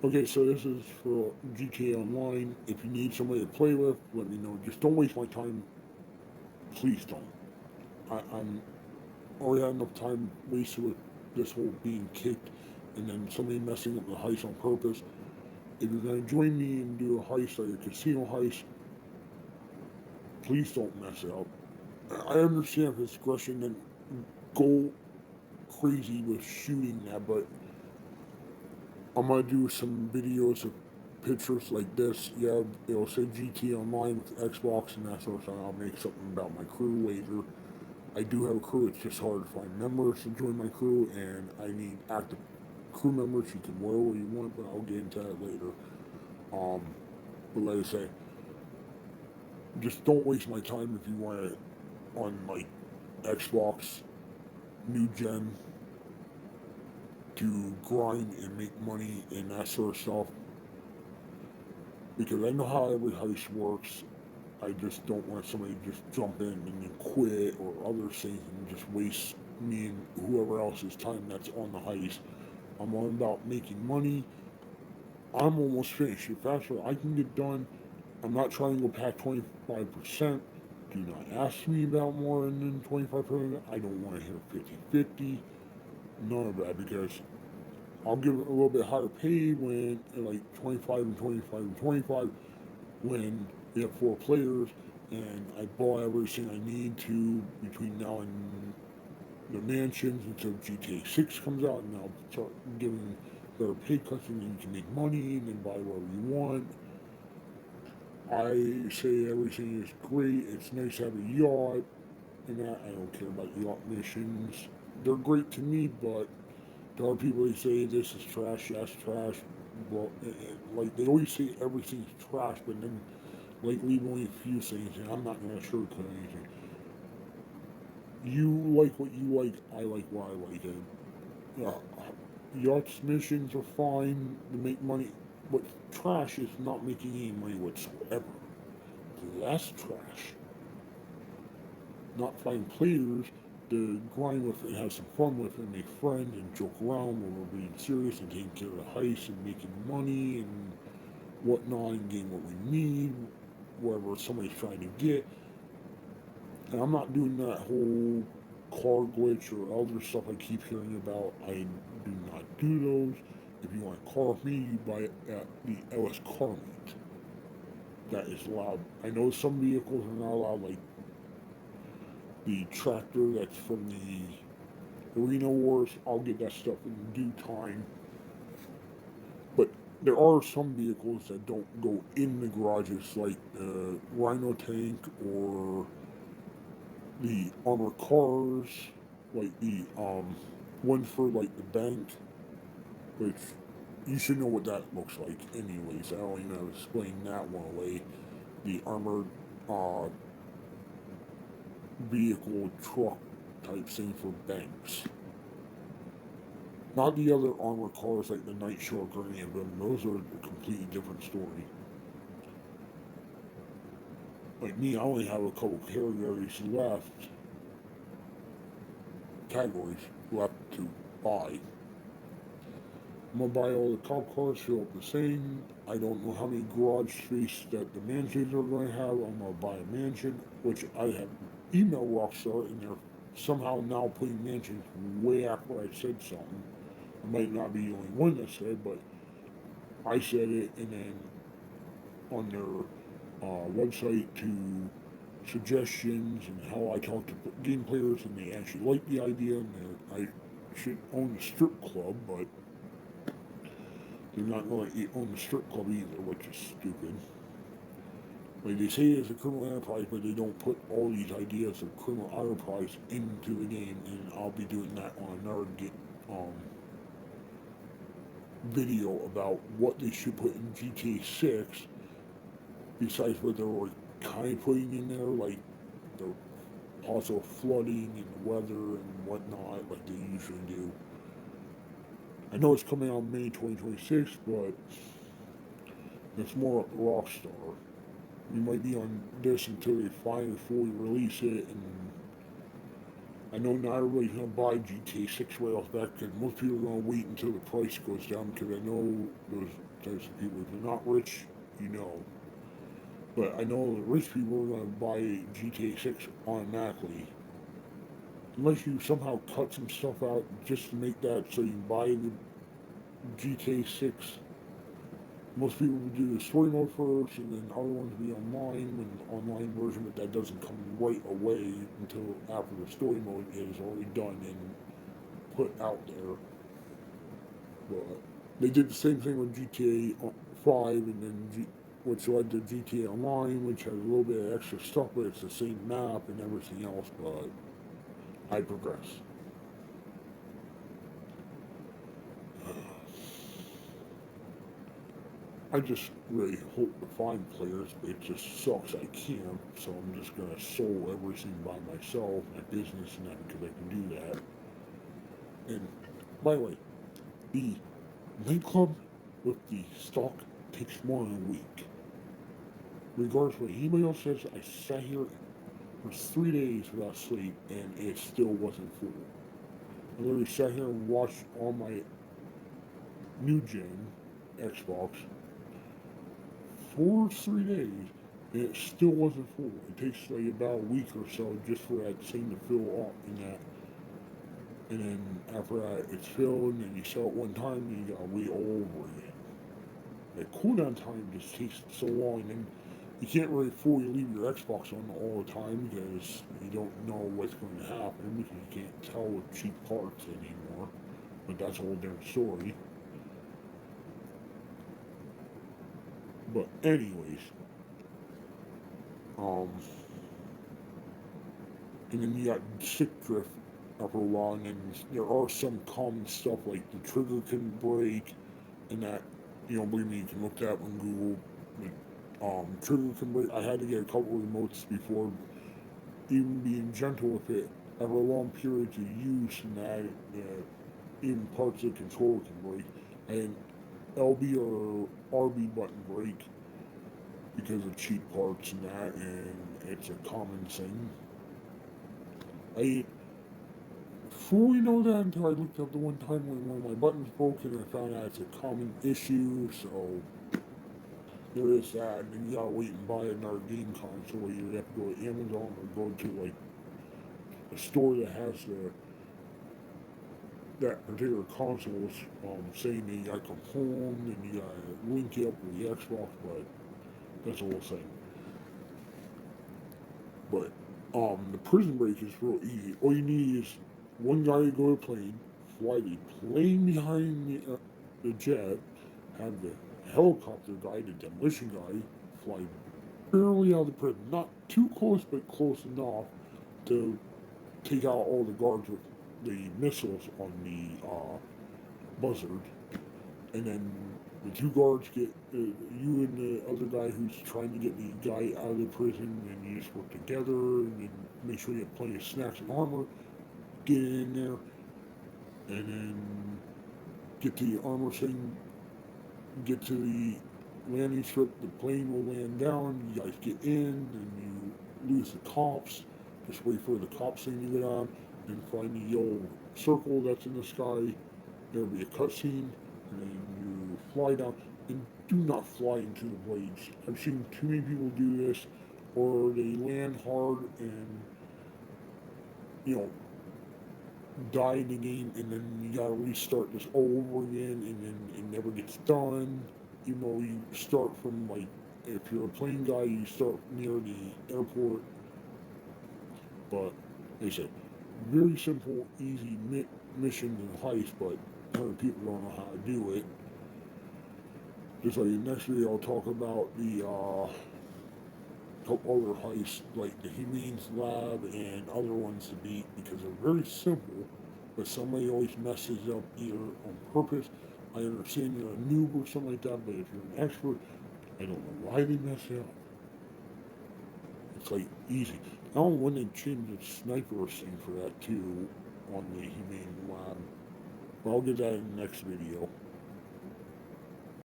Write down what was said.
Okay, so this is for GTA Online. If you need somebody to play with, let me know. Just don't waste my time. Please don't. I'm already had enough time wasted with this whole being kicked and then somebody messing up the heist on purpose. If you're going to join me and do a heist like a casino heist, please don't mess it up. I understand if it's aggression and go crazy with shooting that, but I'm gonna do some videos of pictures like this. Yeah, it'll say GT Online with Xbox and that sort of stuff. I'll make something about my crew later. I do have a crew. It's just hard to find members to join my crew, and I need active crew members. You can wear what you want, but I'll get into that later. Um, but like I say, just don't waste my time if you want it on like Xbox new gen to grind and make money and that sort of stuff. Because I know how every heist works. I just don't want somebody to just jump in and then quit or other things and just waste me and whoever else's time that's on the heist. I'm all about making money. I'm almost finished. The faster I can get done, I'm not trying to go past 25%. Do not ask me about more than 25%. I don't want to hear 50-50. None of that because I'll give it a little bit higher pay when like 25 and 25 and 25 when we have four players and I bought everything I need to between now and the mansions until GTA 6 comes out, and I'll start giving better pay cuts and you can make money and then buy whatever you want. I say everything is great. It's nice to have a yacht and that. I don't care about yacht missions. They're great to me, but there are people who say this is trash, that's trash. Well, like they always say everything's trash, but then like leave only a few things, and I'm not gonna sugarcoat anything. You like what you like, I like what I like, and yeah, yachts missions are fine to make money, but trash is not making any money whatsoever. That's trash. Not finding players to grind with and have some fun with and make friends and joke around when we're being serious and taking care of the heist and making money and whatnot and getting what we need, wherever somebody's trying to get. And I'm not doing that whole car glitch or other stuff I keep hearing about. I do not do those. If you want a car with me, you buy it at the LS Car Meet. That is allowed. I know some vehicles are not allowed, like the tractor that's from the Arena Wars. I'll get that stuff in due time. But there are some vehicles that don't go in the garages, like the Rhino tank or the armored cars, like the one for like the bank, which you should know what that looks like. Anyways, I don't even have to explain that one away. The armored uh, vehicle truck type thing for banks. Not the other armored cars like the Night Shark or any of them. Those are a completely different story. Like me, I only have a couple categories left to buy. I'm gonna buy all the cop cars, fill up the same. I don't know how many garage space that the mansions are gonna have. I'm gonna buy a mansion, which I have emailed Rockstar, and they're somehow now putting mansions way after I said something. I might not be the only one that said, but I said it, and then on their website to suggestions and how I talk to game players, and they actually like the idea, and I should own a strip club, but they're not going to own the strip club either, which is stupid. Like they say it's a criminal enterprise, but they don't put all these ideas of criminal enterprise into the game, and I'll be doing that on another um, video about what they should put in GTA 6, besides what they were kind of putting in there, like the possible flooding and the weather and whatnot, like they usually do. I know it's coming out May 2026, but it's more up to Rockstar. We might be on this until they finally fully release it, and I know not everybody's going to buy GTA 6 right off the bat because most people are going to wait until the price goes down because I know those types of people. If you're not rich, you know. But I know the rich people are going to buy GTA 6 automatically. Unless you somehow cut some stuff out just to make that so you can buy the GTA 6. Most people would do the story mode first, and then other ones would be online, with an online version, but that doesn't come right away until after the story mode is already done and put out there. But they did the same thing with GTA 5, and then which led to GTA Online, which has a little bit of extra stuff, but it's the same map and everything else. But I progress. I just really hope to find players, but it just sucks I can't. So I'm just gonna solo everything by myself, my business and that, because I can do that. And by the way, the nightclub with the stock takes more than a week. Regardless of what anybody else says, I sat here for 3 days without sleep and it still wasn't full. I literally sat here and watched all my new gen Xbox for 3 days and it still wasn't full. It takes like about a week or so just for that thing to fill up and that. And then after that, it's filled and you sell it one time and you gotta wait all over again. The cooldown time just takes so long and you can't really fully leave your Xbox on all the time because you don't know what's going to happen because you can't tell with cheap parts anymore. But that's a whole different story. But anyways, um, and then you got sick drift after a while, and then there are some common stuff like the trigger can break, and that believe me, you can look that up on Google. But, trigger can break. I had to get a couple of remotes before even being gentle with it over a long period of use, and that even parts of the controller can break. And LB or RB button break because of cheap parts and that, and it's a common thing. I fully know that until I looked up the one time when one of my buttons broke and I found out it's a common issue, so there is that. And then you gotta wait and buy another game console. You have to go to Amazon or go to like a store that has that particular console saying that you gotta come home and you gotta link it up with the Xbox, but that's the whole thing. But the prison break is real easy. All you need is one guy to go to a plane, fly the plane behind the jet, have the helicopter guy, the demolition guy, fly barely out of the prison, not too close, but close enough to take out all the guards with the missiles on the buzzard, and then the two guards get you and the other guy who's trying to get the guy out of the prison, and you just work together and then make sure you have plenty of snacks and armor. Get in there, and then get to the armor thing. Get to the landing strip. The plane will land down. You guys get in, and you lose the cops. Just wait for the cops thing to get on, and find the yellow circle that's in the sky. There'll be a cutscene, and then you fly down. And do not fly into the blades. I've seen too many people do this, or they land hard and you know die in the game, and then you gotta restart this all over again, and then it never gets done. Even though you start from like, if you're a plane guy, you start near the airport. But they said very simple, easy missions and heists, but other people don't know how to do it. Just like the next video, I'll talk about the couple other heists, like the Humane's Lab and other ones to beat, because they're very simple, but somebody always messes up either on purpose. I understand you're a noob or something like that, but if you're an expert, I don't know why they mess it up. It's like easy. I don't know when they changed the sniper thing for that too on the Humane Lab. But I'll get that in the next video.